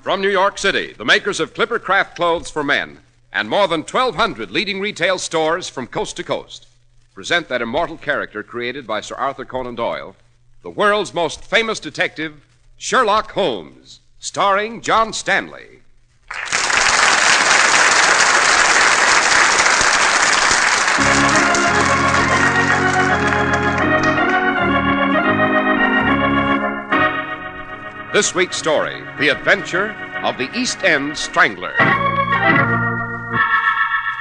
From New York City, the makers of Clipper Craft clothes for men and more than 1,200 leading retail stores from coast to coast present that immortal character created by Sir Arthur Conan Doyle, the world's most famous detective, Sherlock Holmes, starring John Stanley. This week's story, The Adventure of the East End Strangler.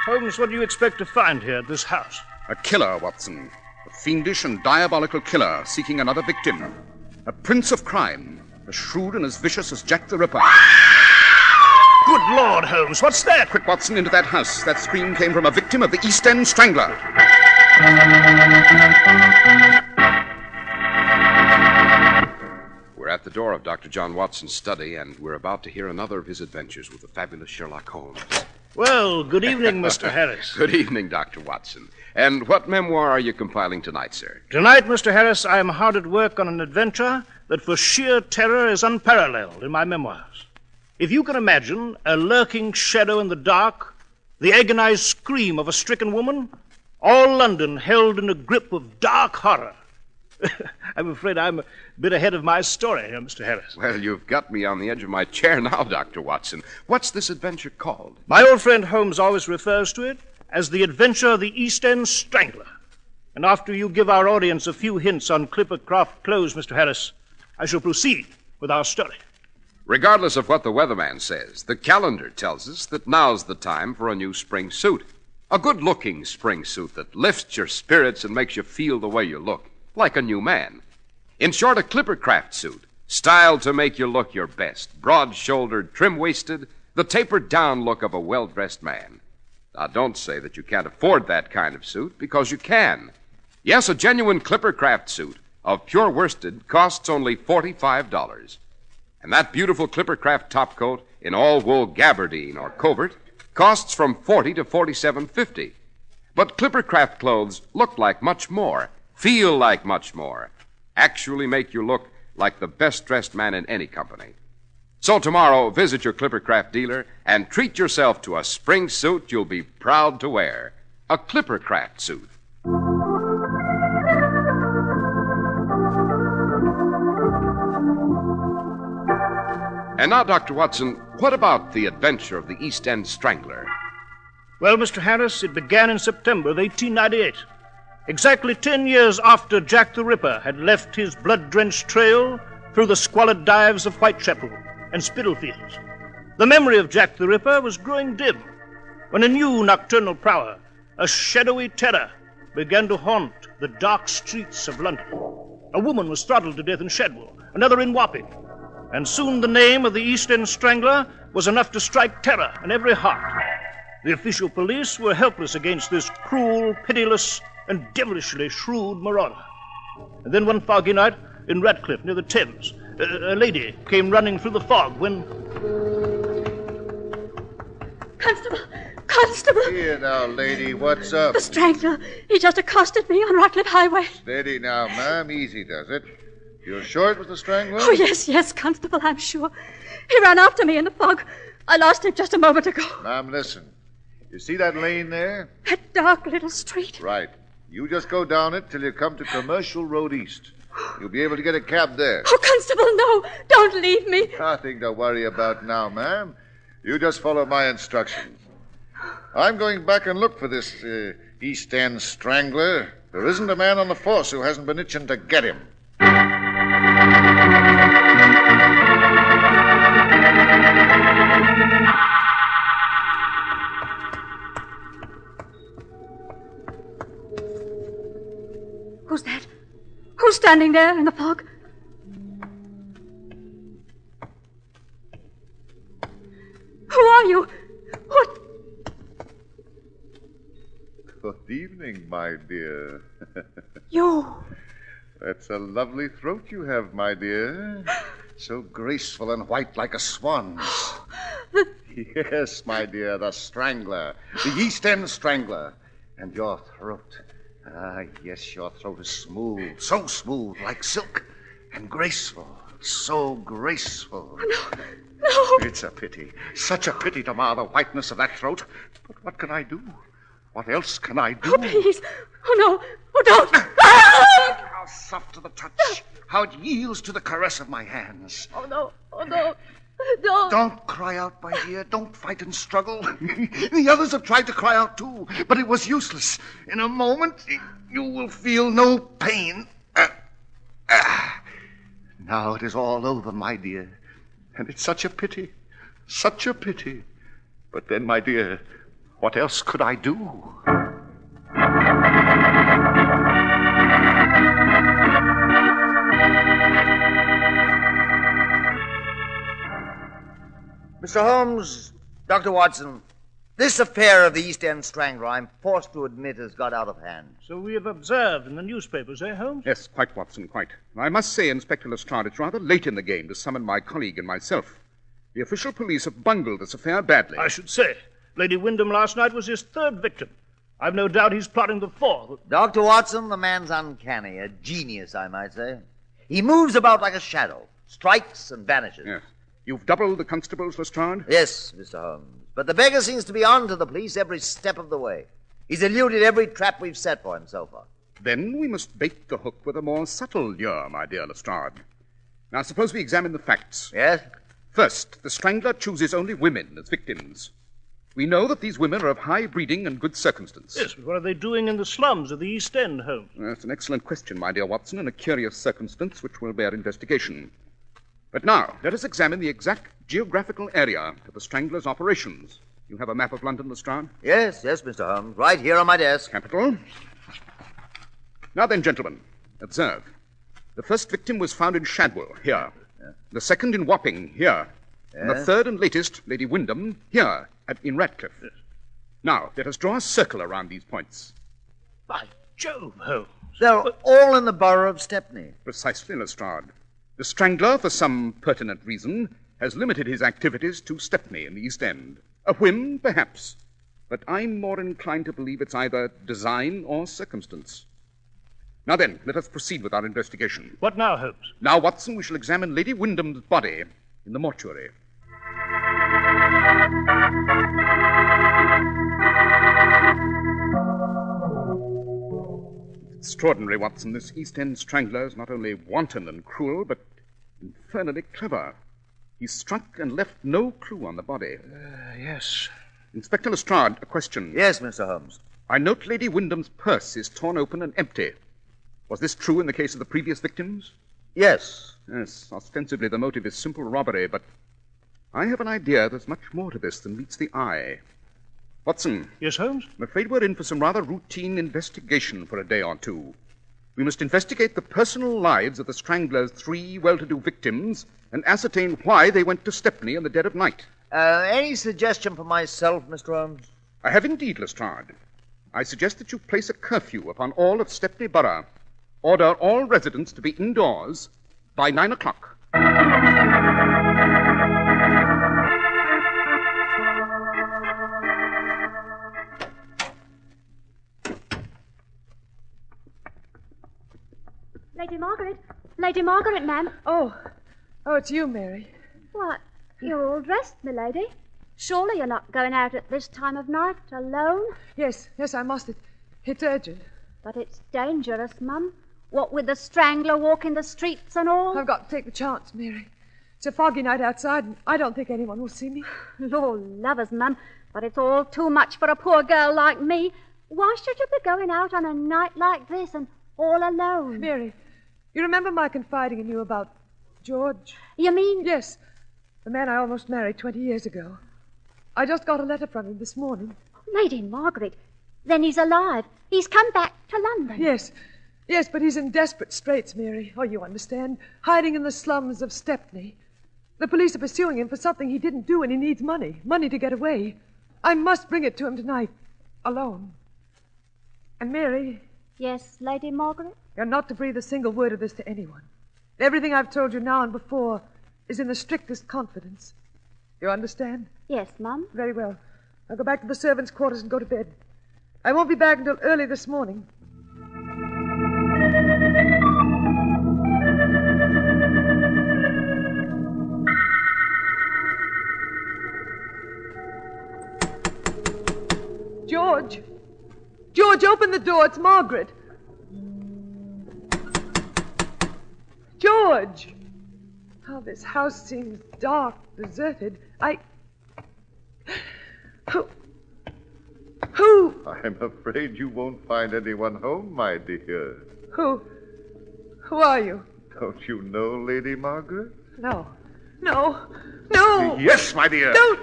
Holmes, what do you expect to find here at this house? A killer, Watson. A fiendish and diabolical killer seeking another victim. A prince of crime, as shrewd and as vicious as Jack the Ripper. Good Lord, Holmes, what's that? Quick, Watson, into that house. That scream came from a victim of the East End Strangler. We're at the door of Dr. John Watson's study, and we're about to hear another of his adventures with the fabulous Sherlock Holmes. Well, good evening, Mr. Harris. Good evening, Dr. Watson. And what memoir are you compiling tonight, sir? Tonight, Mr. Harris, I am hard at work on an adventure that for sheer terror is unparalleled in my memoirs. If you can imagine a lurking shadow in the dark, the agonized scream of a stricken woman, all London held in a grip of dark horror. I'm afraid I'm a bit ahead of my story here, Mr. Harris. Well, you've got me on the edge of my chair now, Dr. Watson. What's this adventure called? My old friend Holmes always refers to it as the adventure of the East End Strangler. And after you give our audience a few hints on Clipper Craft clothes, Mr. Harris, I shall proceed with our story. Regardless of what the weatherman says, the calendar tells us that now's the time for a new spring suit. A good-looking spring suit that lifts your spirits and makes you feel the way you look. Like a new man. In short, a Clipper Craft suit, styled to make you look your best, broad-shouldered, trim-waisted, the tapered-down look of a well-dressed man. Now, don't say that you can't afford that kind of suit, because you can. Yes, a genuine Clipper Craft suit of pure worsted costs only $45. And that beautiful Clipper Craft topcoat in all-wool gabardine or covert costs from $40 to $47.50. But Clipper Craft clothes look like much more. Feel like much more. Actually make you look like the best-dressed man in any company. So tomorrow, visit your Clipper Craft dealer and treat yourself to a spring suit you'll be proud to wear. A Clipper Craft suit. And now, Dr. Watson, what about the adventure of the East End Strangler? Well, Mr. Harris, it began in September of 1898. Exactly 10 years after Jack the Ripper had left his blood-drenched trail through the squalid dives of Whitechapel and Spitalfields. The memory of Jack the Ripper was growing dim when a new nocturnal prowler, a shadowy terror, began to haunt the dark streets of London. A woman was throttled to death in Shadwell, another in Wapping, and soon the name of the East End Strangler was enough to strike terror in every heart. The official police were helpless against this cruel, pitiless, and devilishly shrewd marauder. And then one foggy night in Radcliffe, near the Thames, a lady came running through the fog when... Constable! Here now, lady, what's up? The Strangler. He just accosted me on Radcliffe Highway. Steady now, ma'am. Easy does it. You're sure it was the Strangler? Oh, yes, Constable, I'm sure. He ran after me in the fog. I lost him just a moment ago. Ma'am, listen. You see that lane there? That dark little street. Right. You just go down it till you come to Commercial Road East. You'll be able to get a cab there. Oh, Constable, no. Don't leave me. Nothing to worry about now, ma'am. You just follow my instructions. I'm going back and look for this East End Strangler. There isn't a man on the force who hasn't been itching to get him. Who's that? Who's standing there in the fog? Who are you? What? Good evening, my dear. You. That's a lovely throat you have, my dear. So graceful and white like a swan's. Yes, my dear, the Strangler. The East End Strangler. And your throat. Ah, yes, your throat is smooth, so smooth, like silk, and graceful, so graceful. No. It's a pity, such a pity to mar the whiteness of that throat. But what can I do? What else can I do? Oh, please. Oh, no. Oh, don't. How soft to the touch, how it yields to the caress of my hands. Oh, no. Oh, no. Don't. Don't cry out, my dear. Don't fight and struggle. The others have tried to cry out, too, but it was useless. In a moment, you will feel no pain. Now it is all over, my dear. And it's such a pity. Such a pity. But then, my dear, what else could I do? Mr. Holmes, Dr. Watson, this affair of the East End Strangler, I'm forced to admit, has got out of hand. So we have observed in the newspapers, eh, Holmes? Yes, quite, Watson, quite. I must say, Inspector Lestrade, it's rather late in the game to summon my colleague and myself. The official police have bungled this affair badly. I should say. Lady Wyndham last night was his third victim. I've no doubt he's plotting the fourth. Dr. Watson, the man's uncanny, a genius, I might say. He moves about like a shadow, strikes and vanishes. Yes. You've doubled the constables, Lestrade? Yes, Mr. Holmes. But the beggar seems to be on to the police every step of the way. He's eluded every trap we've set for him so far. Then we must bait the hook with a more subtle lure, my dear Lestrade. Now, suppose we examine the facts. Yes? First, the Strangler chooses only women as victims. We know that these women are of high breeding and good circumstance. Yes, but what are they doing in the slums of the East End, Holmes? That's an excellent question, my dear Watson, and a curious circumstance which will bear investigation. But now, let us examine the exact geographical area of the Strangler's operations. You have a map of London, Lestrade? Yes, Mr. Holmes. Right here on my desk. Capital. Now then, gentlemen, observe. The first victim was found in Shadwell, here. Yeah. The second in Wapping, here. Yeah. And the third and latest, Lady Wyndham, here, in Ratcliffe. Yes. Now, let us draw a circle around these points. By Jove, Holmes. They're all in the borough of Stepney. Precisely, Lestrade. The Strangler, for some pertinent reason, has limited his activities to Stepney in the East End. A whim, perhaps, but I'm more inclined to believe it's either design or circumstance. Now then, let us proceed with our investigation. What now, Holmes? Now, Watson, we shall examine Lady Wyndham's body in the mortuary. Extraordinary, Watson. This East End Strangler is not only wanton and cruel, but infernally clever. He struck and left no clue on the body. Yes. Inspector Lestrade, a question. Yes, Mr. Holmes. I note Lady Wyndham's purse is torn open and empty. Was this true in the case of the previous victims? Yes. Yes, ostensibly the motive is simple robbery, but I have an idea there's much more to this than meets the eye. Watson. Yes, Holmes? I'm afraid we're in for some rather routine investigation for a day or two. We must investigate the personal lives of the Strangler's 3 well-to-do victims and ascertain why they went to Stepney in the dead of night. Any suggestion for myself, Mr. Holmes? I have indeed, Lestrade. I suggest that you place a curfew upon all of Stepney Borough. Order all residents to be indoors by 9 o'clock. Lady Margaret, ma'am. Oh, it's you, Mary. What? You're all dressed, milady. Surely you're not going out at this time of night alone? Yes, I must. It's urgent. But it's dangerous, Mum. What with the Strangler walking the streets and all? I've got to take the chance, Mary. It's a foggy night outside, and I don't think anyone will see me. Lord love us, Mum, but it's all too much for a poor girl like me. Why should you be going out on a night like this and all alone? Mary, you remember my confiding in you about George? You mean... Yes, the man I almost married 20 years ago. I just got a letter from him this morning. Lady Margaret, then he's alive. He's come back to London. Yes, but he's in desperate straits, Mary. Oh, you understand. Hiding in the slums of Stepney. The police are pursuing him for something he didn't do, and he needs money. Money to get away. I must bring it to him tonight. Alone. And Mary... Yes, Lady Margaret? You're not to breathe a single word of this to anyone. Everything I've told you now and before is in the strictest confidence. You understand? Yes, Mum. Very well. I'll go back to the servants' quarters and go to bed. I won't be back until early this morning. the door. It's Margaret. George! How this house seems dark, deserted. Who? I'm afraid you won't find anyone home, my dear. Who are you? Don't you know Lady Margaret? No. No. Yes, my dear. Don't.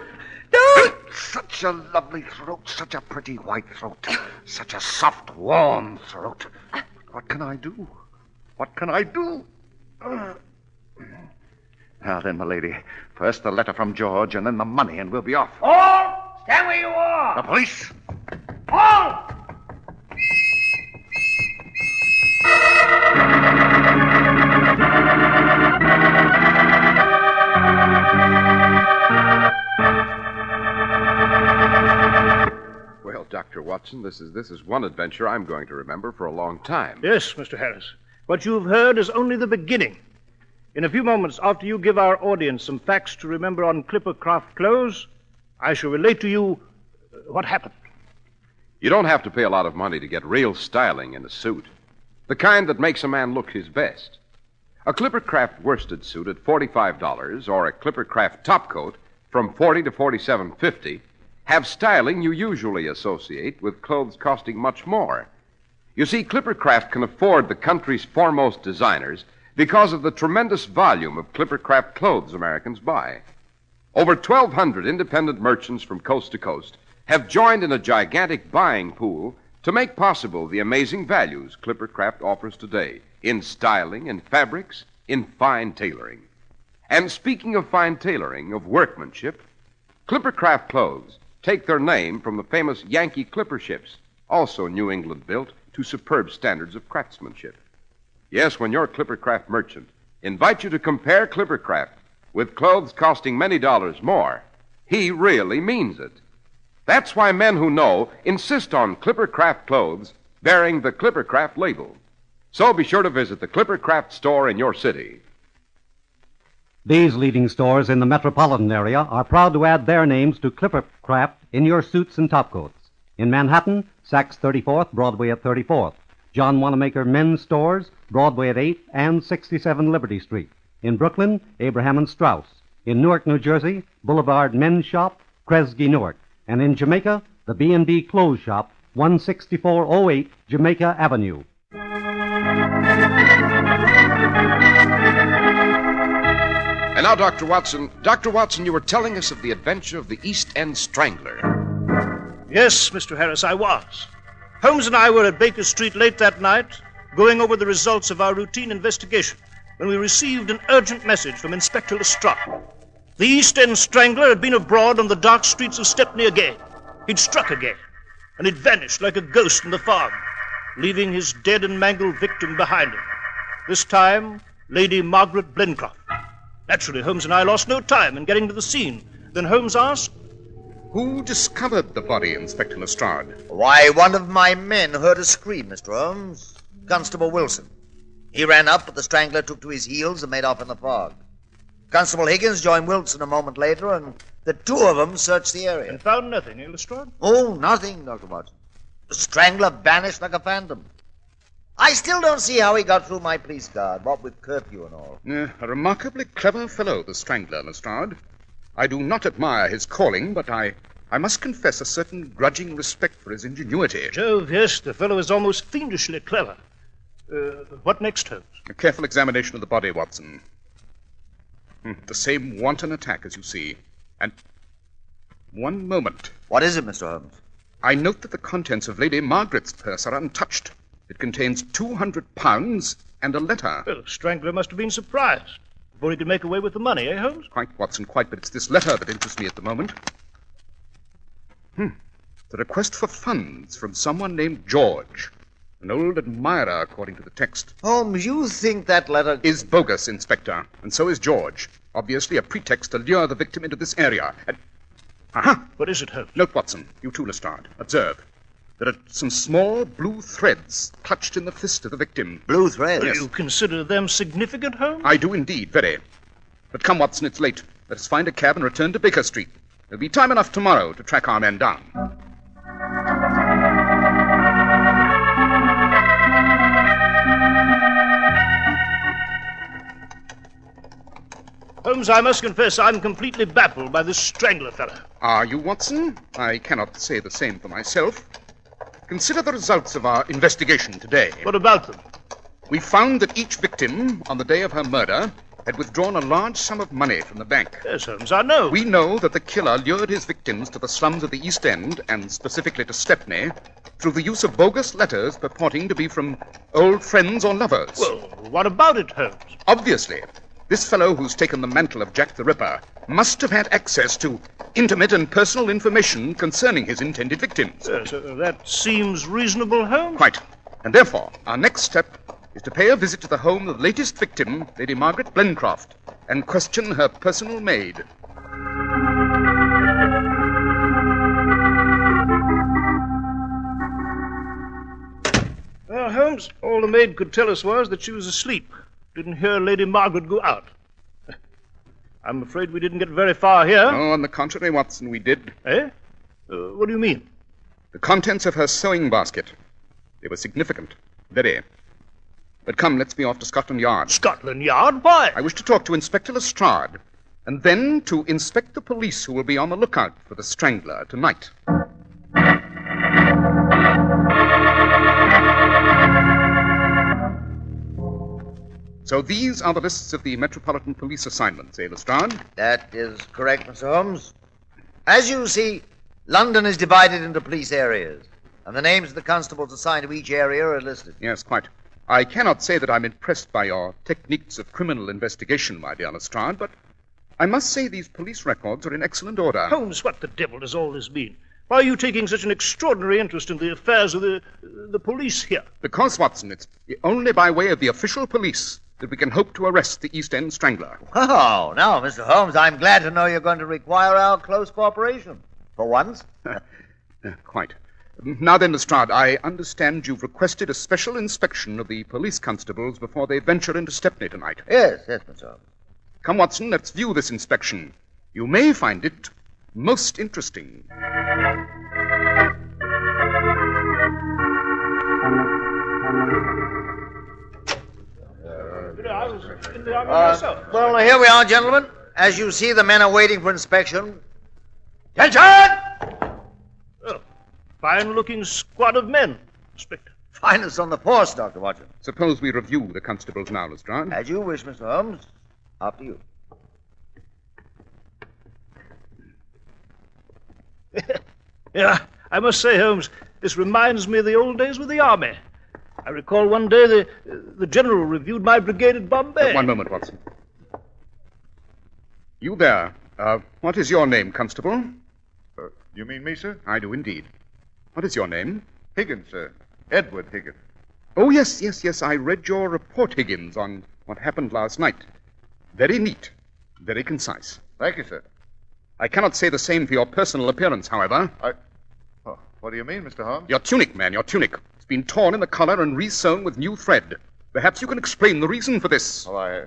Such a lovely throat, such a pretty white throat, such a soft, warm throat. What can I do? Now then, my lady, first the letter from George and then the money, and we'll be off. All! Stand where you are! The police? All! Well, Dr. Watson, this is one adventure I'm going to remember for a long time. Yes, Mr. Harris. What you've heard is only the beginning. In a few moments, after you give our audience some facts to remember on Clippercraft clothes, I shall relate to you what happened. You don't have to pay a lot of money to get real styling in a suit. The kind that makes a man look his best. A Clippercraft worsted suit at $45 or a Clippercraft topcoat from $40 to $47.50 have styling you usually associate with clothes costing much more. You see, Clippercraft can afford the country's foremost designers because of the tremendous volume of Clippercraft clothes Americans buy. Over 1,200 independent merchants from coast to coast have joined in a gigantic buying pool to make possible the amazing values Clippercraft offers today in styling, in fabrics, in fine tailoring. And speaking of fine tailoring, of workmanship, Clippercraft clothes take their name from the famous Yankee clipper ships, also New England built to superb standards of craftsmanship. Yes, when your Clippercraft merchant invites you to compare Clippercraft with clothes costing many dollars more, he really means it. That's why men who know insist on Clippercraft clothes bearing the Clippercraft label. So be sure to visit the Clippercraft store in your city. These leading stores in the metropolitan area are proud to add their names to Clippercraft in your suits and topcoats. In Manhattan, Saks 34th, Broadway at 34th. John Wanamaker Men's Stores, Broadway at 8th and 67 Liberty Street. In Brooklyn, Abraham and Strauss. In Newark, New Jersey, Boulevard Men's Shop, Kresge Newark. And in Jamaica, the B&B Clothes Shop, 16408 Jamaica Avenue. And now, Dr. Watson, you were telling us of the adventure of the East End Strangler. Yes, Mr. Harris, I was. Holmes and I were at Baker Street late that night, going over the results of our routine investigation, when we received an urgent message from Inspector Lestrade. The East End Strangler had been abroad on the dark streets of Stepney again. He'd struck again, and he'd vanished like a ghost in the fog, leaving his dead and mangled victim behind him. This time, Lady Margaret Blencroft. Naturally, Holmes and I lost no time in getting to the scene. Then Holmes asked, Who discovered the body, Inspector Lestrade? Why, one of my men heard a scream, Mr. Holmes. Constable Wilson. He ran up, but the Strangler took to his heels and made off in the fog. Constable Higgins joined Wilson a moment later, and the two of them searched the area. And found nothing, eh, Lestrade? Oh, nothing, Dr. Watson. The Strangler vanished like a phantom. I still don't see how he got through my police guard, what with curfew and all. A remarkably clever fellow, the Strangler, Lestrade. I do not admire his calling, but I must confess a certain grudging respect for his ingenuity. Jove, yes, the fellow is almost fiendishly clever. What next, Holmes? A careful examination of the body, Watson. The same wanton attack, as you see. And one moment. What is it, Mr. Holmes? I note that the contents of Lady Margaret's purse are untouched. It contains £200 and a letter. Well, the Strangler must have been surprised before he could make away with the money, eh, Holmes? Quite, Watson, quite, but it's this letter that interests me at the moment. The request for funds from someone named George, an old admirer, according to the text. Holmes, you think that letter is bogus, Inspector, and so is George. Obviously a pretext to lure the victim into this area. What is it, Holmes? Note, Watson, you too, Lestrade. Observe. There are some small blue threads clutched in the fist of the victim. Blue threads? Yes. You consider them significant, Holmes? I do indeed, very. But come, Watson, it's late. Let us find a cab and return to Baker Street. There'll be time enough tomorrow to track our men down. Holmes, I must confess I'm completely baffled by this Strangler fellow. Are you, Watson? I cannot say the same for myself. Consider the results of our investigation today. What about them? We found that each victim, on the day of her murder, had withdrawn a large sum of money from the bank. Yes, Holmes, I know. We know that the killer lured his victims to the slums of the East End, and specifically to Stepney, through the use of bogus letters purporting to be from old friends or lovers. Well, what about it, Holmes? Obviously, this fellow who's taken the mantle of Jack the Ripper must have had access to intimate and personal information concerning his intended victims. Yes, that seems reasonable, Holmes. Quite. And therefore, our next step is to pay a visit to the home of the latest victim, Lady Margaret Blencroft, and question her personal maid. Well, Holmes, all the maid could tell us was that she was asleep. Didn't hear Lady Margaret go out. I'm afraid we didn't get very far here. Oh, on the contrary, Watson, we did. Eh? What do you mean? The contents of her sewing basket. They were significant. Very. But come, let's be off to Scotland Yard. Scotland Yard? Why? I wish to talk to Inspector Lestrade, and then to inspect the police who will be on the lookout for the Strangler tonight. So these are the lists of the Metropolitan Police assignments, eh, Lestrade? That is correct, Mr. Holmes. As you see, London is divided into police areas, and the names of the constables assigned to each area are listed. Yes, quite. I cannot say that I'm impressed by your techniques of criminal investigation, my dear Lestrade, but I must say these police records are in excellent order. Holmes, what the devil does all this mean? Why are you taking such an extraordinary interest in the affairs of the police here? Because, Watson, it's only by way of the official police that we can hope to arrest the East End Strangler. Oh, now, Mr. Holmes, I'm glad to know you're going to require our close cooperation. For once. Quite. Now then, Lestrade, I understand you've requested a special inspection of the police constables before they venture into Stepney tonight. Yes, Mr. Holmes. Come, Watson, let's view this inspection. You may find it most interesting. Well, here we are, gentlemen. As you see, the men are waiting for inspection. Attention! Oh, fine-looking squad of men, Inspector. Finest on the force, Dr. Watson. Suppose we review the constables now, Lestrade. As you wish, Mr. Holmes. After you. Yeah, I must say, Holmes, this reminds me of the old days with the Army. I recall one day the General reviewed my brigade at Bombay. One moment, Watson. You there. What is your name, Constable? You mean me, sir? I do indeed. What is your name? Higgins, sir. Edward Higgins. Oh, yes. I read your report, Higgins, on what happened last night. Very neat. Very concise. Thank you, sir. I cannot say the same for your personal appearance, however. Oh, what do you mean, Mr. Holmes? Your tunic, man, your tunic. It's been torn in the collar and re-sewn with new thread. Perhaps you can explain the reason for this. Oh,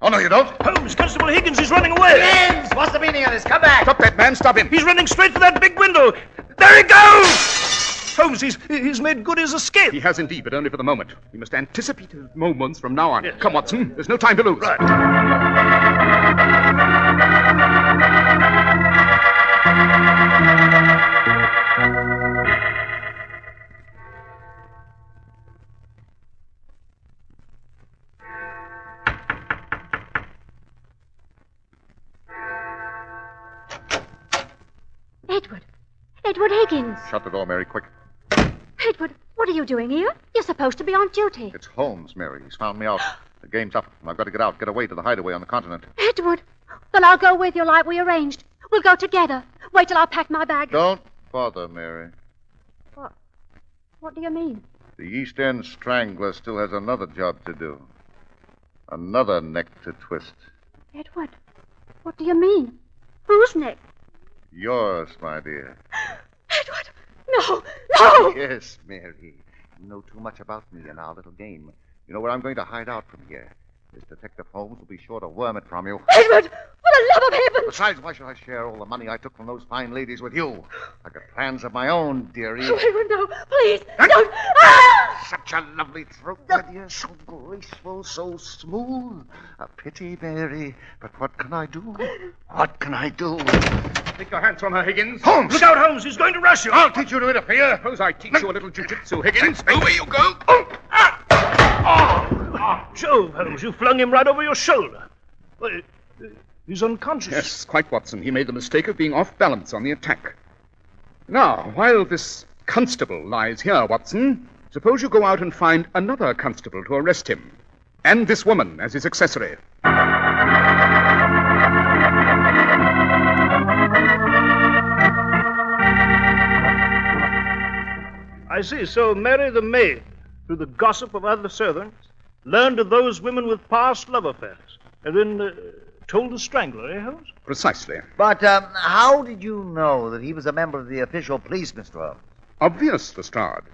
no, you don't. Holmes, Constable Higgins is running away. Higgins! What's the meaning of this? Come back! Stop that man, stop him. He's running straight for that big window. There he goes! Holmes, he's made good his escape. He has indeed, but only for the moment. We must anticipate his moments from now on. Yes. Come, Watson. There's no time to lose. Right. Edward Higgins. Shut the door, Mary, quick. Edward, what are you doing here? You're supposed to be on duty. It's Holmes, Mary. He's found me out. The game's up, and I've got to get out, get away to the hideaway on the continent. Edward, then I'll go with you like we arranged. We'll go together. Wait till I pack my bag. Don't bother, Mary. What do you mean? The East End Strangler still has another job to do. Another neck to twist. Edward, what do you mean? Whose neck? Yours, my dear. Edward, no! Yes, Mary. You know too much about me and our little game. You know where I'm going to hide out from here. This Detective Holmes will be sure to worm it from you. Edward, For the love of heaven! Besides, why should I share all the money I took from those fine ladies with you? I got plans of my own, dearie. Oh, Edward, no. Please, don't. Ah! Such a lovely throat, my dear. So graceful, so smooth. A pity, Mary. But what can I do? What can I do? Take your hands from her, Higgins. Holmes! Look out, Holmes. He's going to rush you. I'll teach you to interfere. Suppose I teach you a little jiu-jitsu, Higgins. Away you go. Jove, Holmes, you flung him right over your shoulder. Well, he's unconscious. Yes, quite, Watson. He made the mistake of being off balance on the attack. Now, while this constable lies here, Watson, suppose you go out and find another constable to arrest him. And this woman as his accessory. I see. So Mary the maid, through the gossip of other servants, learned of those women with past love affairs, and then told the Strangler, eh, Holmes? Precisely. But how did you know that he was a member of the official police, Mr. Holmes? Obvious, Lestrade.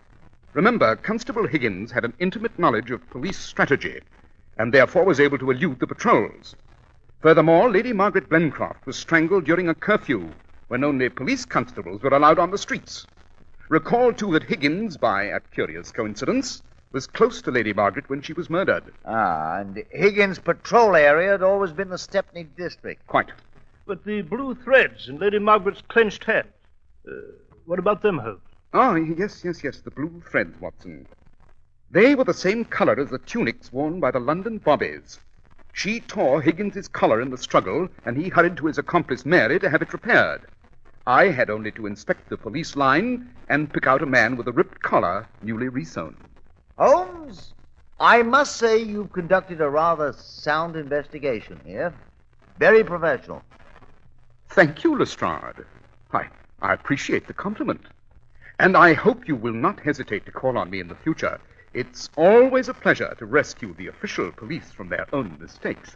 Remember, Constable Higgins had an intimate knowledge of police strategy, and therefore was able to elude the patrols. Furthermore, Lady Margaret Blencroft was strangled during a curfew, when only police constables were allowed on the streets. Recall, too, that Higgins, by a curious coincidence, was close to Lady Margaret when she was murdered. Ah, and Higgins' patrol area had always been the Stepney district. Quite. But the blue threads in Lady Margaret's clenched hand, what about them, Holmes? Oh, yes, the blue threads, Watson. They were the same color as the tunics worn by the London bobbies. She tore Higgins's collar in the struggle, and he hurried to his accomplice Mary to have it repaired. I had only to inspect the police line and pick out a man with a ripped collar newly resewn. Holmes, I must say you've conducted a rather sound investigation here. Very professional. Thank you, Lestrade. I appreciate the compliment. And I hope you will not hesitate to call on me in the future. It's always a pleasure to rescue the official police from their own mistakes.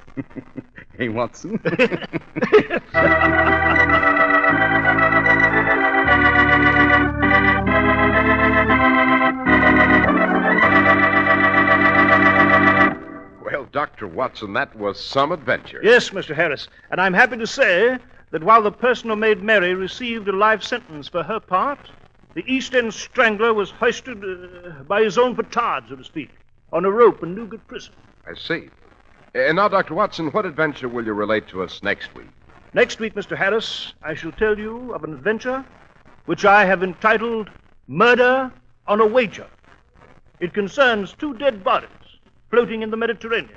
Hey, Watson? Well, Dr. Watson, that was some adventure. Yes, Mr. Harris, and I'm happy to say that while the person who made Mary received a life sentence for her part, the East End Strangler was hoisted by his own petard, so to speak, on a rope in Newgate Prison. I see. And now, Dr. Watson, what adventure will you relate to us next week? Next week, Mr. Harris, I shall tell you of an adventure which I have entitled Murder on a Wager. It concerns two dead bodies floating in the Mediterranean,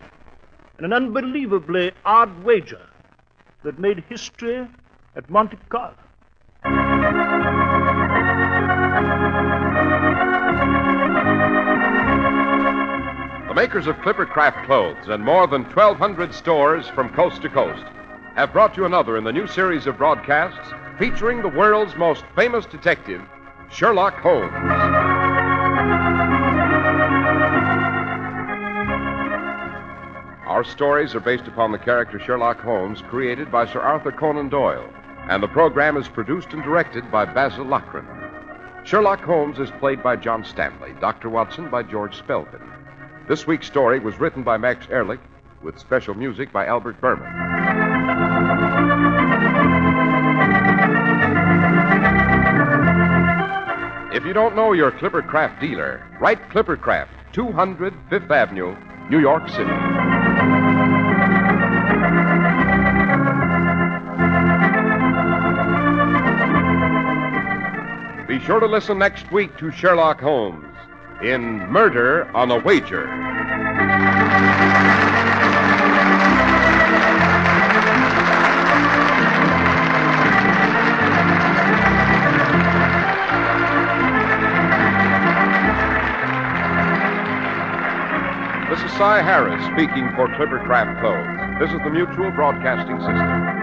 and an unbelievably odd wager that made history at Monte Carlo. The makers of Clippercraft clothes and more than 1,200 stores from coast to coast have brought you another in the new series of broadcasts featuring the world's most famous detective, Sherlock Holmes. Our stories are based upon the character Sherlock Holmes created by Sir Arthur Conan Doyle, and the program is produced and directed by Basil Lochran. Sherlock Holmes is played by John Stanley, Dr. Watson by George Spelvin. This week's story was written by Max Ehrlich, with special music by Albert Berman. If you don't know your Clippercraft dealer, write Clippercraft, 200 Fifth Avenue, New York City. Be sure to listen next week to Sherlock Holmes in Murder on a Wager. This is Cy Harris speaking for Clippercraft Clothes. This is the Mutual Broadcasting System.